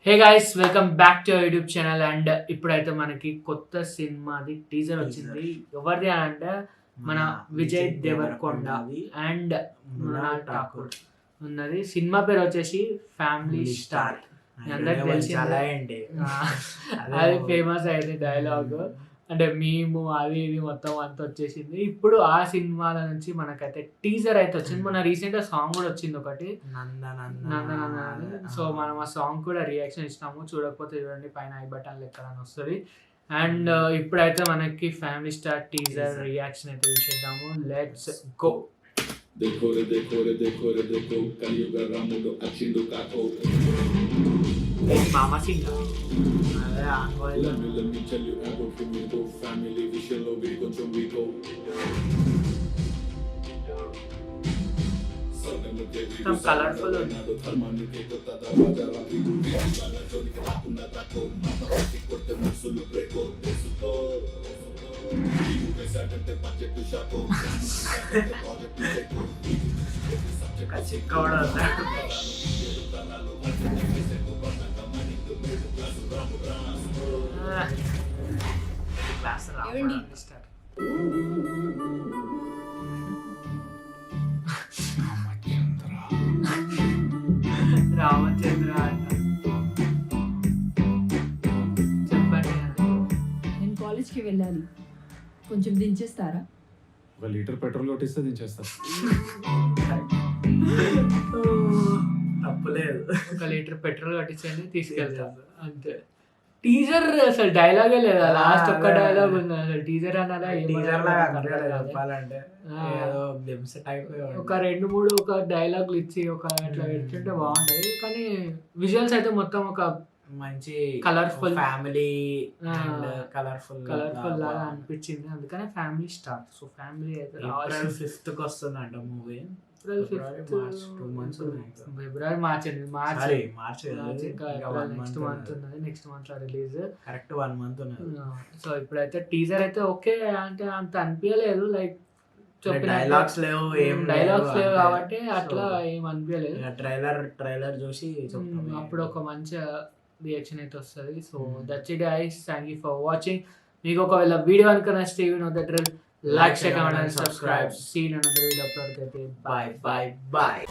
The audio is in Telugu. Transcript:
Hey guys, welcome back to YouTube channel. And ఇప్పుడైతే మనకి కొత్త సినిమాది టీజర్ వచ్చింది. ఎవరిది అంటే మన విజయ్ దేవరకొండ అండ్ మృణాల్ ఠాకూర్ ఉన్నది. సినిమా పేరు వచ్చేసి ఫ్యామిలీ స్టార్. అందరికి తెలిసిందే, అది ఫేమస్ అయింది డైలాగ్. అంటే మేము అది ఇది మొత్తం అంతా వచ్చేసింది. ఇప్పుడు ఆ సినిమాల నుంచి మనకైతే టీజర్ అయితే వచ్చింది. మొన్న రీసెంట్ గా సాంగ్ కూడా వచ్చింది ఒకటి, నందనంద అని. సో మనం ఆ సాంగ్ కూడా రియాక్షన్ ఇచ్చినాము. చూడకపోతే చూడండి, పైన ఐ బటన్ లెక్క అని వస్తుంది. అండ్ ఇప్పుడైతే మనకి ఫ్యామిలీ స్టార్ టీజర్ రియాక్షన్ అయితే చూసేద్దాము. Let's go. देखो रे देखो कलयुग रामुडो अचिंडो काको మామా Singh let me tell you about Fumiko family vision lo vi con Chomiko some colorful ధర్మాన్ని కేకత దర్వాజా విదు వివాల జోనికి రాకున్న తాకో మాతకి కొట్టే ముసులు బ్రేకో దేసుతో నీవు వేసాడంటే బడ్జెట్ షాకో చిక్కవడ క్లాస్ రామచంద్ర అంట. చెప్పండి. నేను కాలేజ్కి వెళ్ళాలి, కొంచెం దించేస్తారా? 1 లీటర్ పెట్రోల్ కొట్టిస్తే దించేస్తా. తప్పలేదు, 1 లీటర్ పెట్రోల్ కట్టించండి తీసుకెళ్తాను అంతే. టీజర్ అసలు డైలాగే లేదా, లాస్ట్ ఒక్క డైలాగ్ ఉంది. అసలు టీజర్ అనాలా చెప్పాలంటే ఒక 2-3 ఒక డైలాగులు ఇచ్చి ఒక అట్లా పెడుతుంటే బాగుంటది. కానీ విజువల్స్ అయితే మొత్తం ఒక మంచి కలర్ఫుల్ ఫ్యామిలీ కలర్ఫుల్ లాగా అనిపించింది. అందుకనే ఫ్యామిలీ స్టార్. సో ఫ్యామిలీ అయితే April 5th కి వస్తుందంట మూవీ. ఫిబ్రవరి మార్చ్ నెక్స్ట్ మంత్ ఉన్నది. నెక్స్ట్ మంత్ లో రిలీజ్. కరెక్ట్ 1 month ఉన్నది. సో ఇప్పుడైతే టీజర్ అయితే ఓకే అంటే అంత అనిపించలేదు. లైక్ డైలాగ్స్ లేవు, ఏం డైలాగ్స్ లేవు కాబట్టి అట్లా ఏం అనిపించలేదు. ట్రైలర్ చూసి అప్పుడు ఒక మంచి రియాక్షన్ అయితే వస్తుంది. So that's it guys, thank you for watching. మీకు ఒకవేళ వీడియో కనుక నచ్చితే you know the drill, like, share, comment and subscribe. See you in another video. Bye. Bye.